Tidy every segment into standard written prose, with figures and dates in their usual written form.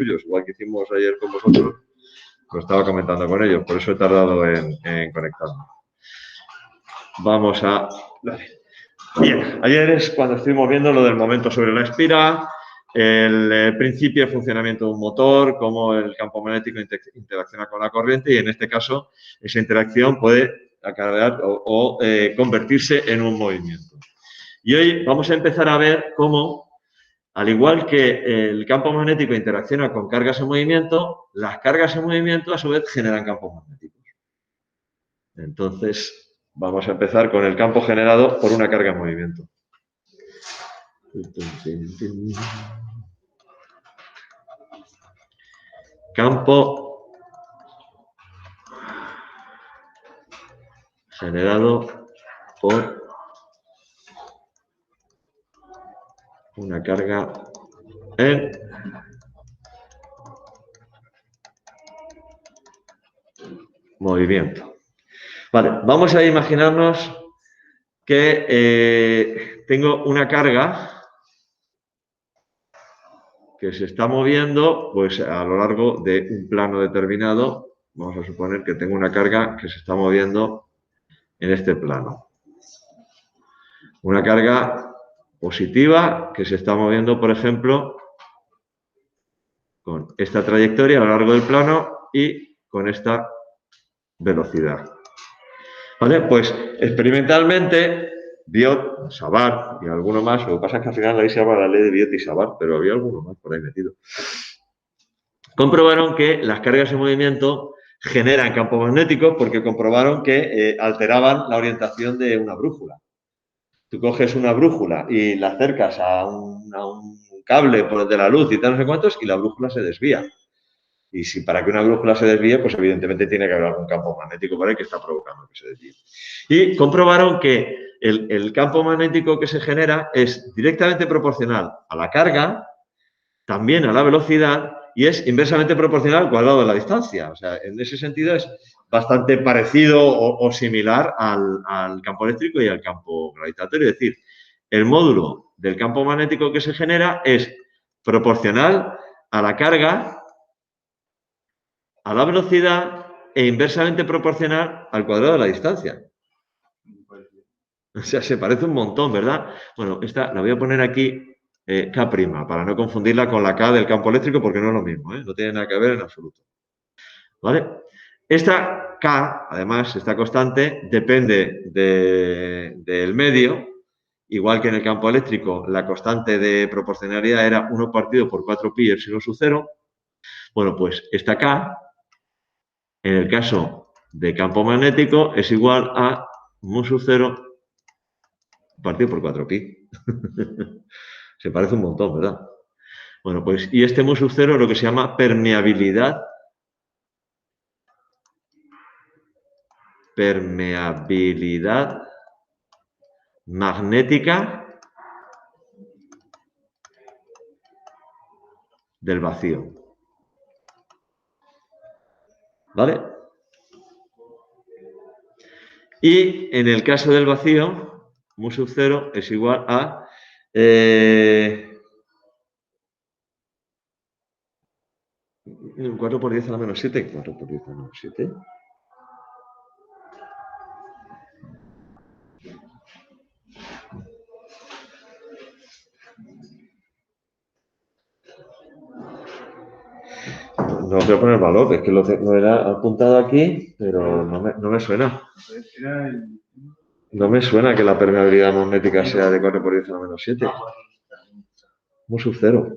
suyos, igual que hicimos ayer con vosotros, lo estaba comentando con ellos, por eso he tardado en conectarme. Vamos a... Bien, ayer es cuando estuvimos viendo lo del momento sobre la espiral, el principio de funcionamiento de un motor, cómo el campo magnético interacciona con la corriente y en este caso esa interacción puede acarrear o convertirse en un movimiento. Y hoy vamos a empezar a ver cómo, al igual que el campo magnético interacciona con cargas en movimiento, las cargas en movimiento a su vez generan campos magnéticos. Entonces, vamos a empezar con el campo generado por una carga en movimiento. Campo generado por una carga en movimiento. Vale, vamos a imaginarnos que tengo una carga que se está moviendo pues, a lo largo de un plano determinado. Vamos a suponer que tengo una carga que se está moviendo en este plano. Una carga positiva que se está moviendo, por ejemplo, con esta trayectoria a lo largo del plano y con esta velocidad. ¿Vale? Pues experimentalmente, Biot, Savart y alguno más, lo que pasa es que al final ahí se llama la ley de Biot y Savart, pero había alguno más por ahí metido. Comprobaron que las cargas en movimiento generan campos magnéticos porque comprobaron que alteraban la orientación de una brújula. Tú coges una brújula y la acercas a un cable de la luz y tal, no sé cuántos, y la brújula se desvía. Y si para que una brújula se desvíe, pues evidentemente tiene que haber algún campo magnético por ahí que está provocando que se desvíe. Y comprobaron que el campo magnético que se genera es directamente proporcional a la carga, también a la velocidad y es inversamente proporcional al cuadrado de la distancia. O sea, en ese sentido es bastante parecido o similar al campo eléctrico y al campo gravitatorio. Es decir, el módulo del campo magnético que se genera es proporcional a la carga, a la velocidad e inversamente proporcional al cuadrado de la distancia. O sea, se parece un montón, ¿verdad? Bueno, esta la voy a poner aquí K', para no confundirla con la K del campo eléctrico porque no es lo mismo, ¿eh? No tiene nada que ver en absoluto. ¿Vale? Esta K, además, esta constante, depende del medio, igual que en el campo eléctrico la constante de proporcionalidad era 1 partido por 4pi epsilon sub 0. Bueno, pues esta K, en el caso de campo magnético, es igual a mu sub 0 partido por 4pi. Se parece un montón, ¿verdad? Bueno, pues, y este mu sub 0 es lo que se llama permeabilidad magnética del vacío. ¿Vale? Y en el caso del vacío, mu sub 0 es igual a 4 por 10 a la menos 7. 4 por 10 a la menos 7. No voy a poner valor, es que lo era apuntado aquí, pero no me suena. No me suena que la permeabilidad magnética sea de 4 por 10 a la menos 7. Mu sub 0.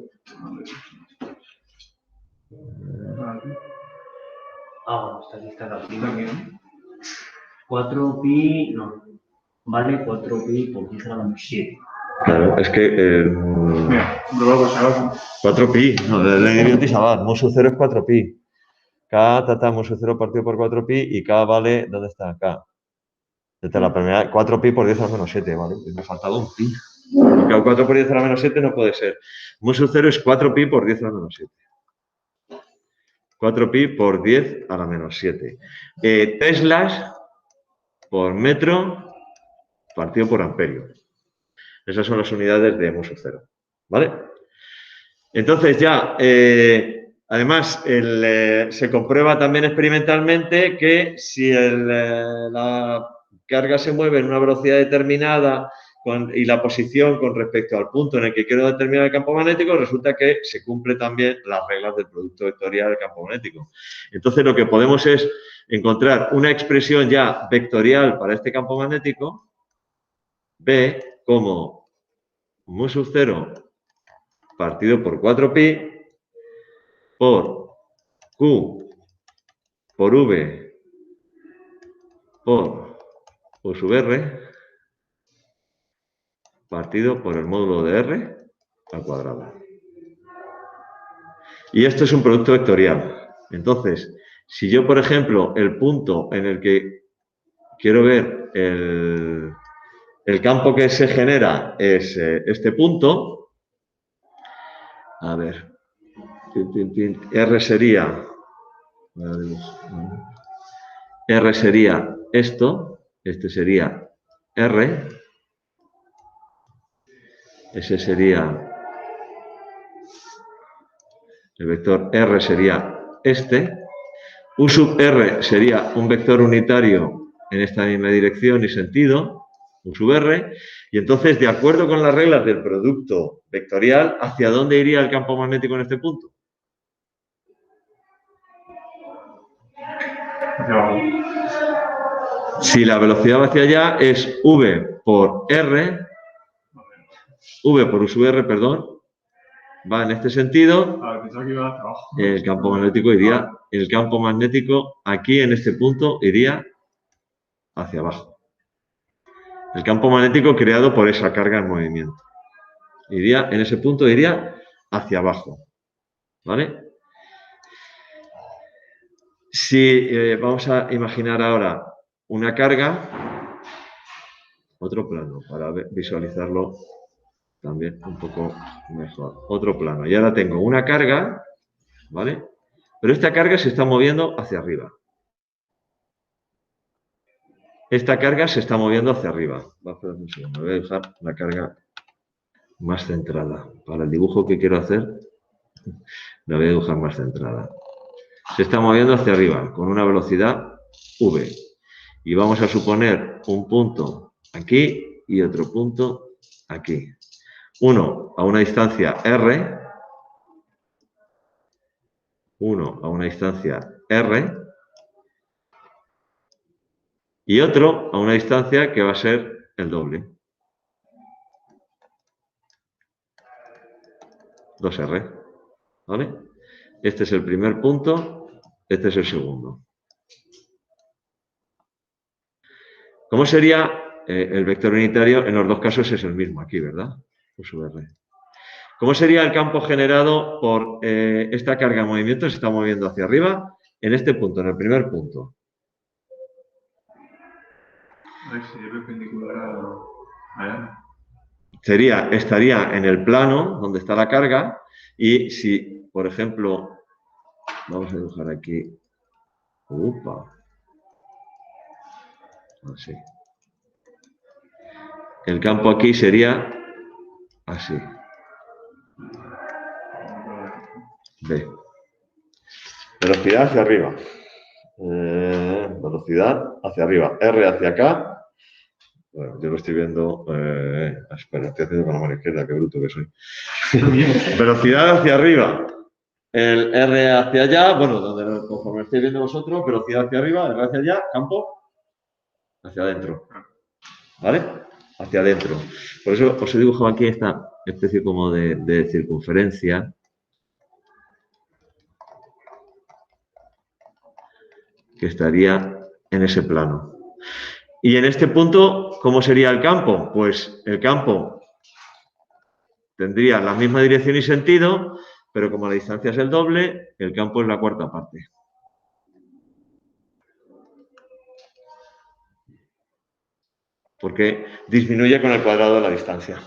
Está aquí, está la prima. 4pi, no. Vale, 4pi por 10 a la menos 7. Claro, es que... 4pi, no, la ley de Biot y Savart, mu sub 0 es 4pi. K, mu sub 0 partido por 4pi y K vale, ¿dónde está K? Desde la primera, 4pi por 10 a la menos 7, ¿vale? Me ha faltado un pi. Porque 4 por 10 a la menos 7 no puede ser. Mu sub 0 es 4pi por 10 a la menos 7. 4pi por 10 a la menos 7. Teslas por metro partido por amperio. Esas son las unidades de mu sub 0. ¿Vale? Entonces ya Además, se comprueba también experimentalmente que si la carga se mueve en una velocidad determinada y la posición con respecto al punto en el que quiero determinar el campo magnético, resulta que se cumple también las reglas del producto vectorial del campo magnético. Entonces, lo que podemos es encontrar una expresión ya vectorial para este campo magnético, B como mu sub 0 partido por 4pi por Q por V por U sub R partido por el módulo de R al cuadrado. Y esto es un producto vectorial. Entonces, si yo, por ejemplo, el punto en el que quiero ver el campo que se genera es este punto, a ver, R sería esto, este sería R, ese sería, el vector R sería este, U sub R sería un vector unitario en esta misma dirección y sentido, U sub R, y entonces, de acuerdo con las reglas del producto vectorial, ¿hacia dónde iría el campo magnético en este punto? Si la velocidad va hacia allá es V por R, V por U sub R, perdón, va en este sentido, el campo magnético iría, el campo magnético aquí en este punto iría hacia abajo. El campo magnético creado por esa carga en movimiento. Iría, en ese punto iría hacia abajo. ¿Vale? Si vamos a imaginar ahora una carga, otro plano, para visualizarlo también un poco mejor. Otro plano. Y ahora tengo una carga, ¿vale? Pero esta carga se está moviendo hacia arriba. Esta carga se está moviendo hacia arriba. Voy a dejar la carga más centrada. Para el dibujo que quiero hacer, la voy a dibujar más centrada. Se está moviendo hacia arriba con una velocidad v. Y vamos a suponer un punto aquí y otro punto aquí. Uno a una distancia r, uno a una distancia r, y otro a una distancia que va a ser el doble. 2r. ¿Vale? Este es el primer punto, este es el segundo. ¿Cómo sería el vector unitario? En los dos casos es el mismo aquí, ¿verdad? U sub r. ¿Cómo sería el campo generado por esta carga en movimiento? Se está moviendo hacia arriba en este punto, en el primer punto. Sería perpendicular a estaría en el plano donde está la carga y si, por ejemplo, vamos a dibujar aquí, así. El campo aquí sería así. B. Velocidad hacia arriba. Velocidad hacia arriba. R hacia acá. Bueno, yo lo estoy viendo. Espera, estoy haciendo con la mano izquierda, qué bruto que soy. Velocidad hacia arriba. El R hacia allá, bueno, donde conforme estáis viendo vosotros, velocidad hacia arriba, R hacia allá, campo hacia adentro. ¿Vale? Hacia adentro. Por eso os he dibujado aquí esta especie como de circunferencia. Que estaría en ese plano. Y en este punto, ¿cómo sería el campo? Pues el campo tendría la misma dirección y sentido, pero como la distancia es el doble, el campo es la cuarta parte. Porque disminuye con el cuadrado de la distancia,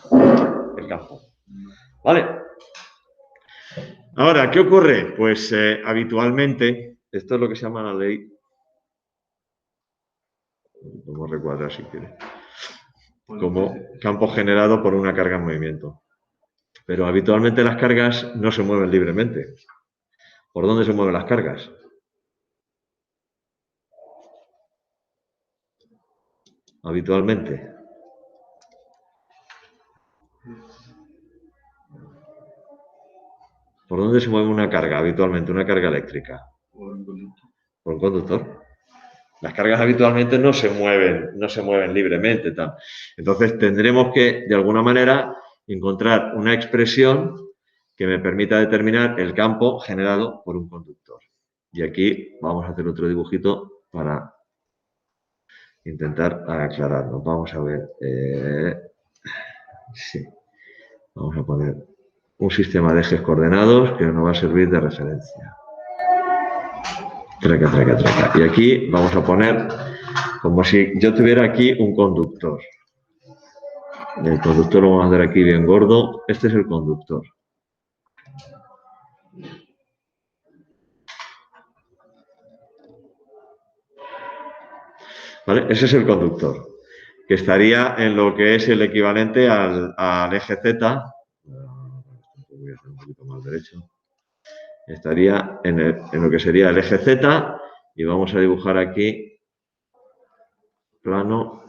el campo. ¿Vale? Ahora, ¿qué ocurre? Pues habitualmente, esto es lo que se llama la ley. Vamos a recuadrar si quieres. Como campo generado por una carga en movimiento. Pero habitualmente las cargas no se mueven libremente. ¿Por dónde se mueven las cargas? Habitualmente. ¿Por dónde se mueve una carga habitualmente, una carga eléctrica? Por un conductor. Por un conductor. Las cargas habitualmente no se mueven libremente. Tal. Entonces tendremos que, de alguna manera, encontrar una expresión que me permita determinar el campo generado por un conductor. Y aquí vamos a hacer otro dibujito para intentar aclararnos. Vamos a ver. Sí. Vamos a poner un sistema de ejes coordenados que nos va a servir de referencia. Traca, traca, traca. Y aquí vamos a poner como si yo tuviera aquí un conductor. El conductor lo vamos a hacer aquí bien gordo. Este es el conductor. ¿Vale? Ese es el conductor, que estaría en lo que es el equivalente al eje Z. Voy a hacer un poquito más derecho. Estaría en lo que sería el eje Z y vamos a dibujar aquí plano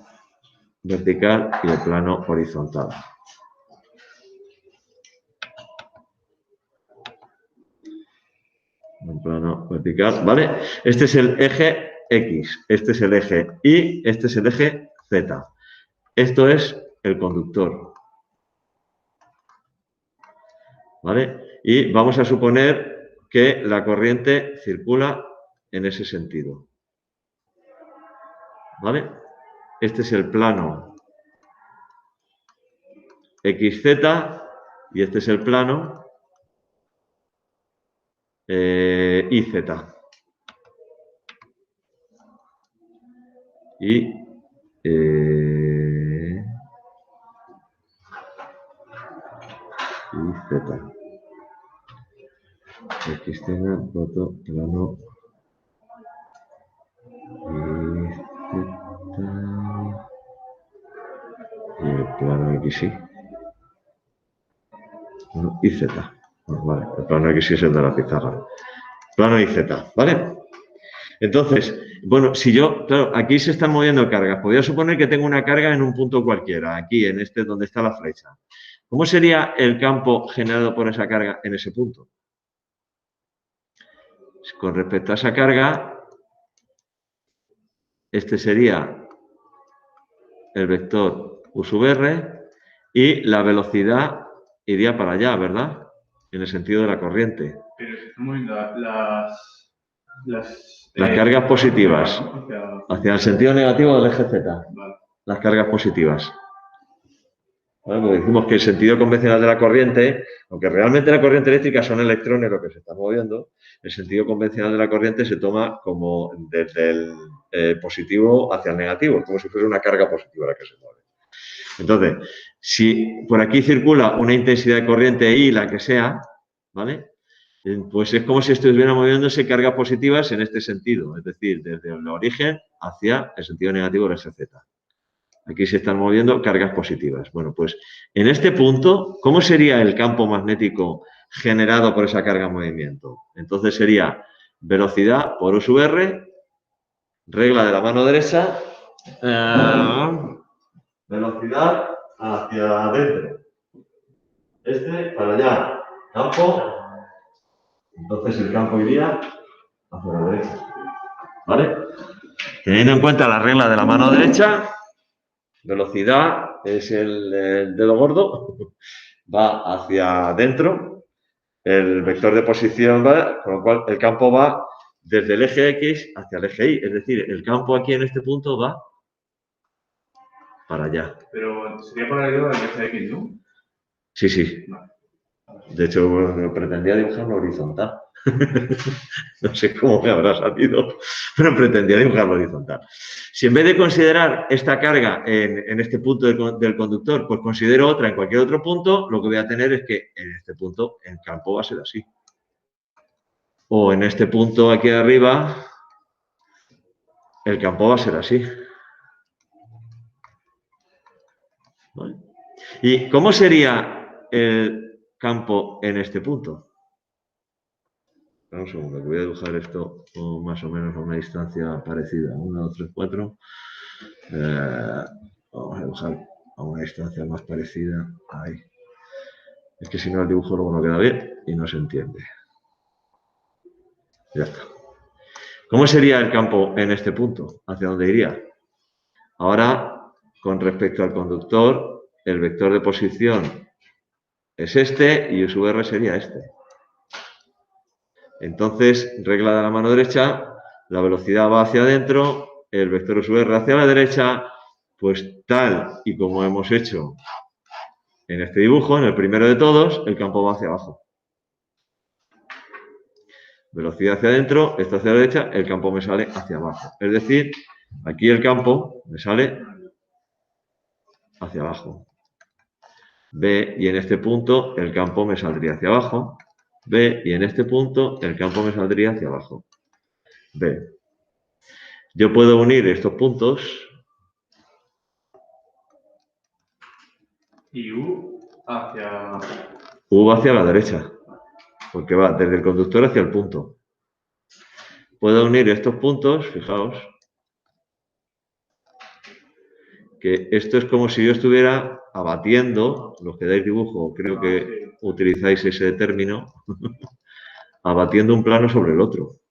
vertical y el plano horizontal. Un plano vertical, ¿vale? Este es el eje X, este es el eje Y, este es el eje Z. Esto es el conductor, ¿vale? Y vamos a suponer que la corriente circula en ese sentido, ¿vale? Este es el plano XZ y este es el plano IZ. Y Z. XZ, foto, plano y el plano XY. Y Z. Vale, el plano XY es el de la pizarra. Plano y Z, ¿vale? Entonces, bueno, si yo, claro, aquí se están moviendo cargas. Podría suponer que tengo una carga en un punto cualquiera, aquí, en este donde está la flecha. ¿Cómo sería el campo generado por esa carga en ese punto? Con respecto a esa carga, este sería el vector U sub R y la velocidad iría para allá, ¿verdad? En el sentido de la corriente. Pero se están moviendo las cargas positivas hacia el sentido negativo del eje Z. Vale. Las cargas positivas. ¿Vale? Porque decimos que el sentido convencional de la corriente, aunque realmente la corriente eléctrica son electrones los que se están moviendo, el sentido convencional de la corriente se toma como desde el positivo hacia el negativo, como si fuese una carga positiva la que se mueve. Entonces, si por aquí circula una intensidad de corriente I, la que sea, ¿vale? Pues es como si estuvieran moviéndose cargas positivas en este sentido, es decir, desde el origen hacia el sentido negativo del eje Z. Aquí se están moviendo cargas positivas. Bueno, pues en este punto, ¿cómo sería el campo magnético generado por esa carga en movimiento? Entonces sería velocidad por U sub R, regla de la mano derecha, velocidad hacia adentro. Este para allá, campo. Entonces el campo iría hacia la derecha. ¿Vale? Teniendo en cuenta la regla de la mano derecha, velocidad es el dedo gordo, va hacia adentro, el vector de posición va, con lo cual el campo va desde el eje X hacia el eje Y, es decir, el campo aquí en este punto va para allá. Pero sería paralelo al eje X, ¿no? Sí, sí. Vale. De hecho, bueno, pretendía dibujar una horizontal. No sé cómo me habrá salido, pero pretendía dibujarlo horizontal. Si en vez de considerar esta carga en este punto del conductor, pues considero otra en cualquier otro punto, lo que voy a tener es que en este punto el campo va a ser así. O en este punto aquí arriba, el campo va a ser así. ¿Vale? ¿Y cómo sería el campo en este punto? Espera un segundo, que voy a dibujar esto más o menos a una distancia parecida. 1, 2, 3, 4. Vamos a dibujar a una distancia más parecida. Ahí. Es que si no el dibujo luego no queda bien y no se entiende. Ya está. ¿Cómo sería el campo en este punto? ¿Hacia dónde iría? Ahora, con respecto al conductor, el vector de posición es este y su R sería este. Entonces, regla de la mano derecha, la velocidad va hacia adentro, el vector UR hacia la derecha, pues tal y como hemos hecho en este dibujo, en el primero de todos, el campo va hacia abajo. Velocidad hacia adentro, esto hacia la derecha, el campo me sale hacia abajo. Es decir, aquí el campo me sale hacia abajo. B, y en este punto el campo me saldría hacia abajo. B, y en este punto el campo me saldría hacia abajo. B. Yo puedo unir estos puntos. Y U hacia... U va hacia la derecha, porque va desde el conductor hacia el punto. Puedo unir estos puntos, fijaos, que esto es como si yo estuviera abatiendo, los que dais dibujo, creo que utilizáis ese término, abatiendo un plano sobre el otro.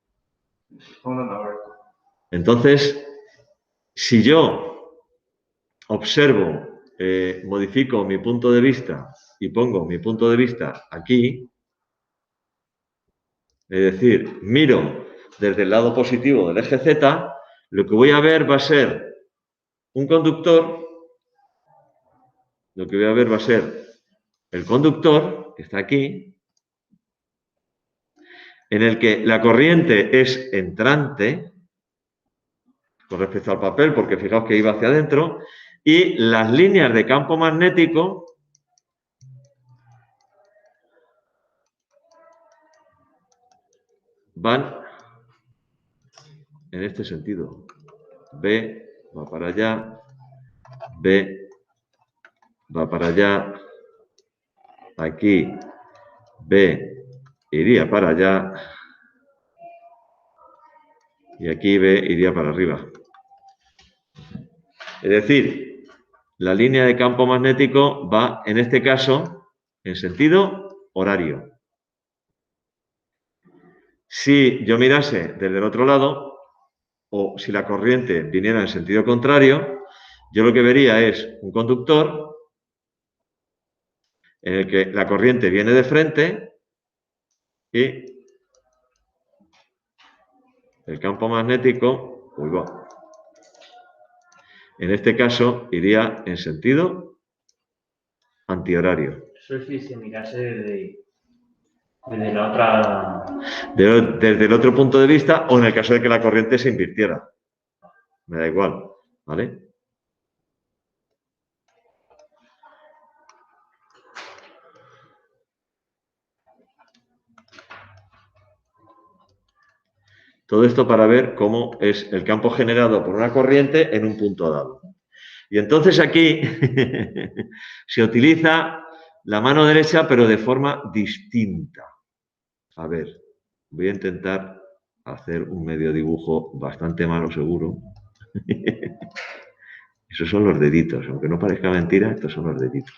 Entonces, si yo observo, modifico mi punto de vista y pongo mi punto de vista aquí, es decir, miro desde el lado positivo del eje Z, lo que voy a ver va a ser un conductor, lo que voy a ver va a ser el conductor, que está aquí, en el que la corriente es entrante, con respecto al papel, porque fijaos que iba hacia adentro, y las líneas de campo magnético van en este sentido. B va para allá, B va para allá, aquí B iría para allá y aquí B iría para arriba. Es decir, la línea de campo magnético va, en este caso, en sentido horario. Si yo mirase desde el otro lado, o si la corriente viniera en sentido contrario, yo lo que vería es un conductor en el que la corriente viene de frente y el campo magnético, en este caso iría en sentido antihorario. Eso es si se mirase desde la otra... Desde el otro punto de vista o en el caso de que la corriente se invirtiera. Me da igual, ¿vale? Todo esto para ver cómo es el campo generado por una corriente en un punto dado. Y entonces aquí se utiliza la mano derecha, pero de forma distinta. A ver, voy a intentar hacer un medio dibujo bastante malo, seguro. Esos son los deditos, aunque no parezca mentira, estos son los deditos.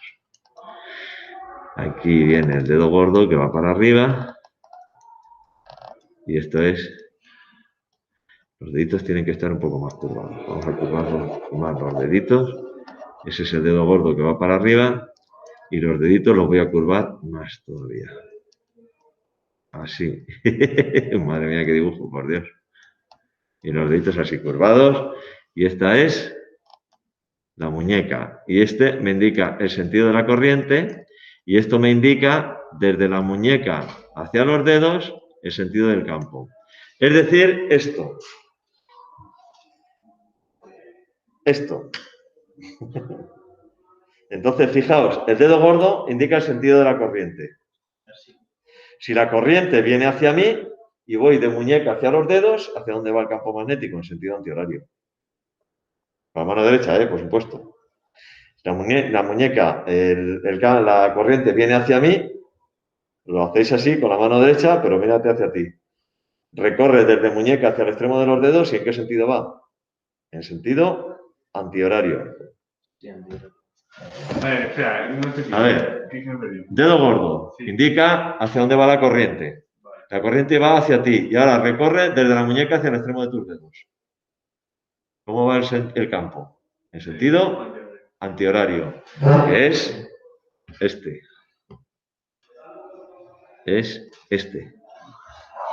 Aquí viene el dedo gordo que va para arriba. Y esto es... Los deditos tienen que estar un poco más curvados. Vamos a curvarlos más los deditos. Ese es el dedo gordo que va para arriba. Y los deditos los voy a curvar más todavía. Así. Madre mía, qué dibujo, por Dios. Y los deditos así curvados. Y esta es la muñeca. Y este me indica el sentido de la corriente. Y esto me indica desde la muñeca hacia los dedos el sentido del campo. Es decir, esto. Esto. Entonces, fijaos, el dedo gordo indica el sentido de la corriente. Si la corriente viene hacia mí y voy de muñeca hacia los dedos, ¿hacia dónde va el campo magnético? En sentido antihorario. Con la mano derecha, por supuesto. La muñeca, la corriente viene hacia mí, lo hacéis así con la mano derecha, pero mírate hacia ti. recorre desde muñeca hacia el extremo de los dedos, ¿y en qué sentido va? En sentido antihorario. A ver, espera, no te A ver, ¿qué se me perdió? dedo gordo Sí. indica hacia dónde va la corriente. Vale. La corriente va hacia ti y ahora recorre desde la muñeca hacia el extremo de tus dedos. ¿Cómo va el campo? En sentido antihorario, que es este. Es este.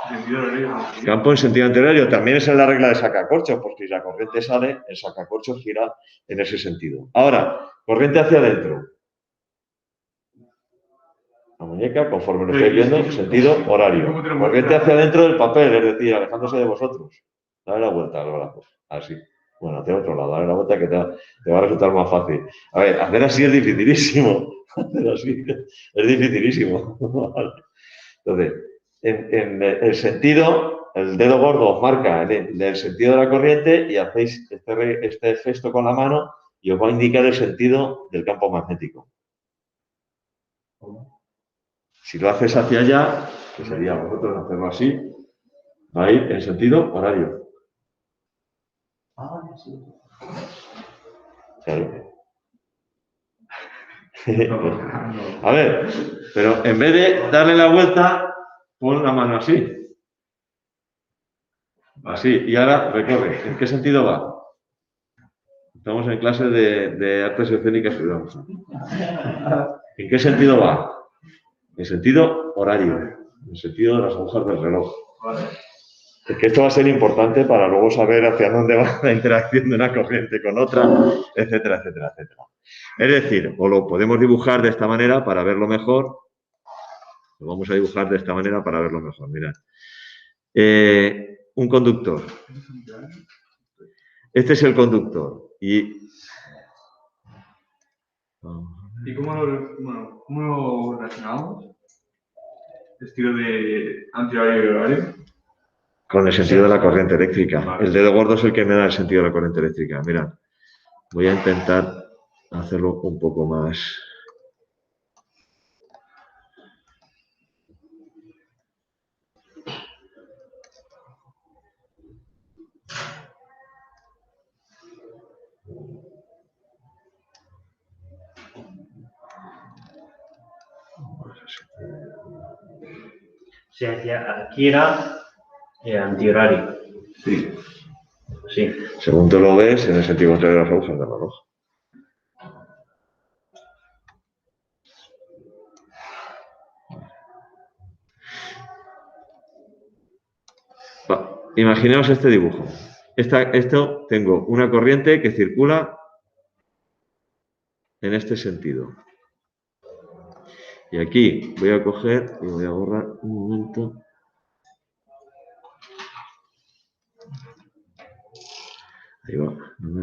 Sentido horario. Campo en sentido antihorario también es en la regla de sacacorchos, porque si la corriente sale, el sacacorchos gira en ese sentido. Ahora, corriente hacia adentro. La muñeca, conforme lo estáis viendo, sentido horario. Corriente hacia adentro del papel, es decir, alejándose de vosotros. Dale la vuelta al brazo. Así. Bueno, hacia otro lado, dale la vuelta que te va a resultar más fácil. A ver, hacer así es dificilísimo. Hacer así es dificilísimo. Vale. Entonces, en el sentido, el dedo gordo os marca el sentido de la corriente y hacéis este gesto con la mano y os va a indicar el sentido del campo magnético. Si lo haces hacia allá, que sería vosotros hacerlo así, va a ir en sentido horario. Ah, sí. Claro. A ver, pero en vez de darle la vuelta, pon la mano así. Así, y ahora recorre. ¿En qué sentido va? Estamos en clase de artes escénicas y danza. ¿En qué sentido va? En sentido horario, en sentido de las agujas del reloj. Es que esto va a ser importante para luego saber hacia dónde va la interacción de una corriente con otra, etcétera, etcétera, etcétera. Es decir, o lo podemos dibujar de esta manera para verlo mejor. Lo vamos a dibujar de esta manera para verlo mejor. Mirad. Un conductor. Este es el conductor. ¿Y cómo lo relacionamos? ¿Estilo de antihorario y horario? Con el sentido de la corriente eléctrica. El dedo gordo es el que me da el sentido de la corriente eléctrica. Mirad, voy a intentar hacerlo un poco más. O sea, aquí era antihorario. Sí. Sí. Según te lo ves, en el sentido contrario de las agujas del reloj. Imaginaos este dibujo. Esto tengo una corriente que circula en este sentido. Y aquí voy a coger y voy a borrar un momento. Ahí va, no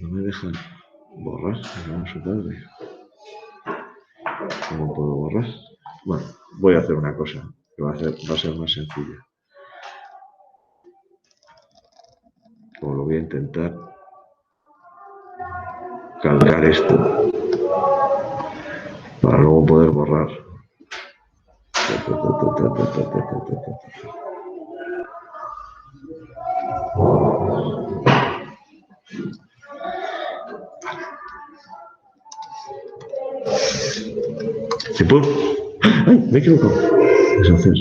me dejan borrar, vamos a tarde. ¿Cómo puedo borrar? Bueno, voy a hacer una cosa que va a ser más sencilla. O lo voy a intentar calcar esto para luego poder borrar. ¡Ay! Me he equivocado. Deshacer.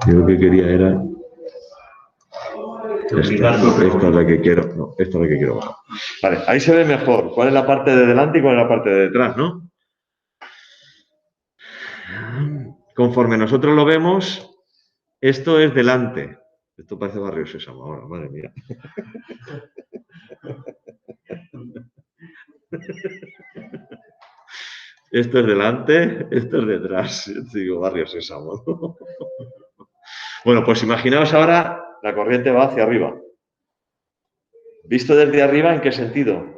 Yo lo que quería era. Esta es la que quiero. No, esta es la que quiero bajar. Vale, ahí se ve mejor cuál es la parte de delante y cuál es la parte de detrás, ¿no? Conforme nosotros lo vemos, esto es delante. Esto parece Barrio Sésamo ahora, madre mía. Esto es delante, esto es detrás. Digo, Barrio Sésamo. Bueno, pues imaginaos ahora la corriente va hacia arriba. ¿Visto desde arriba en qué sentido?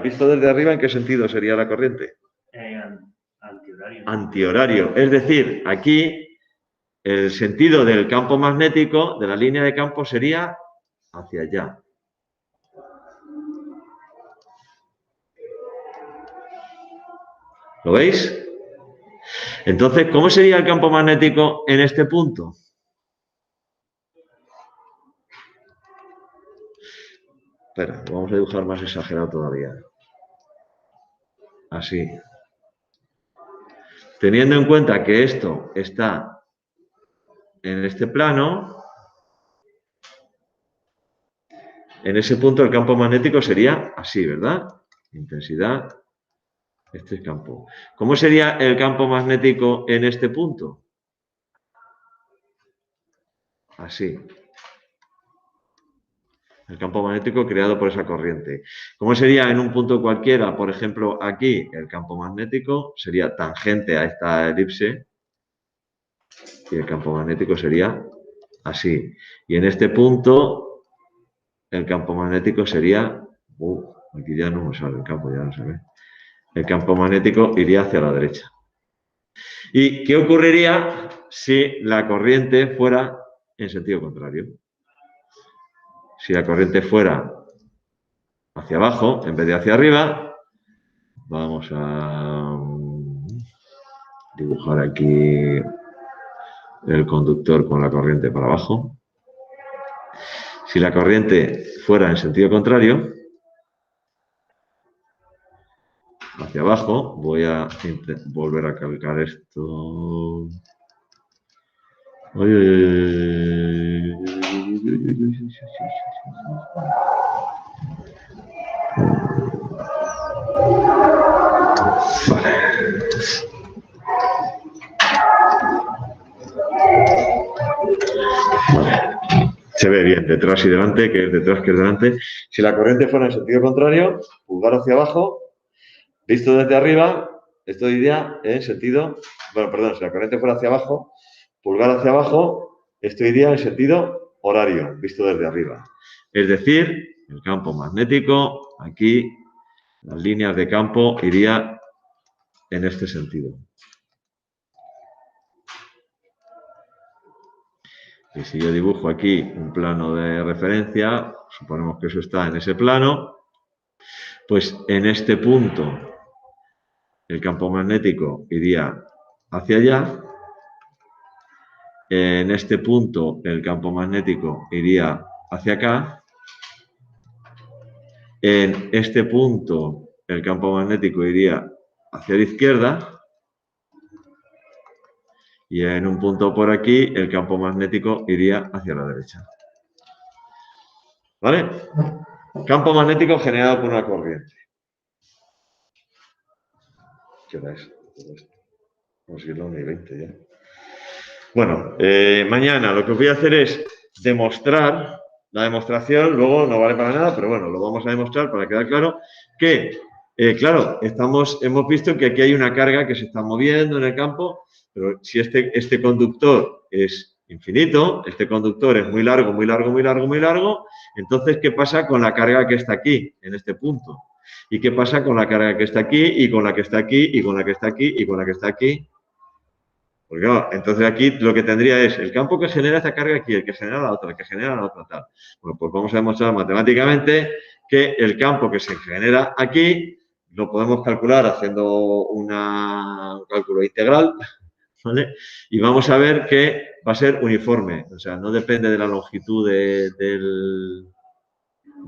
¿Visto desde arriba en qué sentido sería la corriente? Antihorario. Antihorario. Es decir, aquí el sentido del campo magnético, de la línea de campo, sería hacia allá. ¿Lo veis? Entonces, ¿cómo sería el campo magnético en este punto? Espera, vamos a dibujar más exagerado todavía. Así. Teniendo en cuenta que esto está en este plano, en ese punto el campo magnético sería así, ¿verdad? Intensidad, este es campo. ¿Cómo sería el campo magnético en este punto? Así. El campo magnético creado por esa corriente. ¿Cómo sería en un punto cualquiera? Por ejemplo, aquí el campo magnético sería tangente a esta elipse y el campo magnético sería así. Y en este punto el campo magnético sería... aquí ya no me sale el campo, ya no se ve. El campo magnético iría hacia la derecha. ¿Y qué ocurriría si la corriente fuera en sentido contrario? Si la corriente fuera hacia abajo en vez de hacia arriba, vamos a dibujar aquí el conductor con la corriente para abajo. Si la corriente fuera en sentido contrario, hacia abajo, voy a volver a calcar esto. Se ve bien, detrás y delante, que es detrás, que es delante. Si la corriente fuera en sentido contrario, pulgar hacia abajo, visto desde arriba, esto iría en sentido... Bueno, perdón, si la corriente fuera hacia abajo, pulgar hacia abajo, esto iría en sentido horario, visto desde arriba. Es decir, el campo magnético, aquí, las líneas de campo iría en este sentido. Y si yo dibujo aquí un plano de referencia, suponemos que eso está en ese plano, pues en este punto el campo magnético iría hacia allá, en este punto el campo magnético iría hacia acá, en este punto el campo magnético iría hacia la izquierda, y en un punto por aquí el campo magnético iría hacia la derecha. ¿Vale? Campo magnético generado por una corriente. ¿Qué hora es? Vamos a ir a la 1:20 ya. Bueno, mañana lo que os voy a hacer es demostrar, la demostración luego no vale para nada, pero bueno, lo vamos a demostrar para quedar claro que, claro, hemos visto que aquí hay una carga que se está moviendo en el campo, pero si este conductor es infinito, este conductor es muy largo, muy largo, muy largo, muy largo, entonces, ¿qué pasa con la carga que está aquí, en este punto? ¿Y qué pasa con la carga que está aquí, y con la que está aquí, y con la que está aquí, y con la que está aquí? Porque claro, entonces aquí lo que tendría es el campo que genera esta carga aquí, el que genera la otra, el que genera la otra, tal. Bueno, pues vamos a demostrar matemáticamente que el campo que se genera aquí lo podemos calcular haciendo un cálculo integral, ¿vale? Y vamos a ver que va a ser uniforme, o sea, no depende de la longitud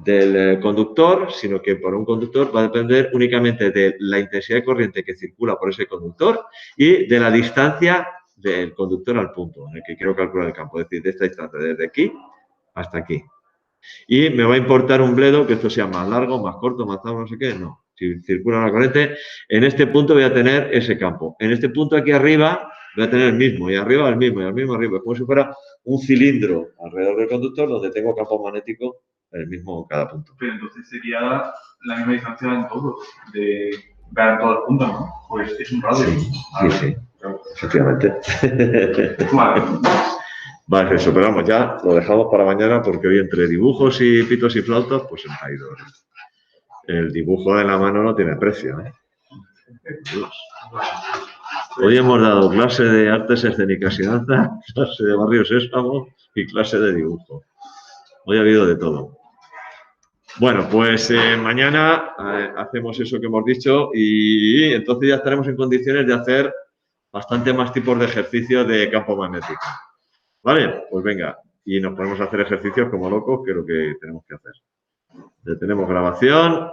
del conductor, sino que por un conductor va a depender únicamente de la intensidad de corriente que circula por ese conductor y de la distancia del conductor al punto en el que quiero calcular el campo, es decir, de esta distancia, desde aquí hasta aquí. Y me va a importar un bledo que esto sea más largo, más corto, más largo, no sé qué, no. Si circula la corriente, en este punto voy a tener ese campo. En este punto aquí arriba voy a tener el mismo, y arriba el mismo, y el mismo arriba. Es como si fuera un cilindro alrededor del conductor donde tengo campo magnético el mismo cada punto. Pero entonces sería la misma distancia en todos, de ver todos los puntos, ¿no? Pues es un radio. Sí, efectivamente. Vale. Vale, eso, pero vamos, ya lo dejamos para mañana porque hoy entre dibujos y pitos y flautas, pues se me ha ido. El dibujo de la mano no tiene precio, ¿eh? Hoy hemos dado clase de artes escénicas y danza, clase de Barrio Sésamo y clase de dibujo. Hoy ha habido de todo. Bueno, pues mañana hacemos eso que hemos dicho y entonces ya estaremos en condiciones de hacer bastante más tipos de ejercicios de campo magnético. ¿Vale? Pues venga, y nos ponemos a hacer ejercicios como locos, que es lo que tenemos que hacer. Detenemos grabación.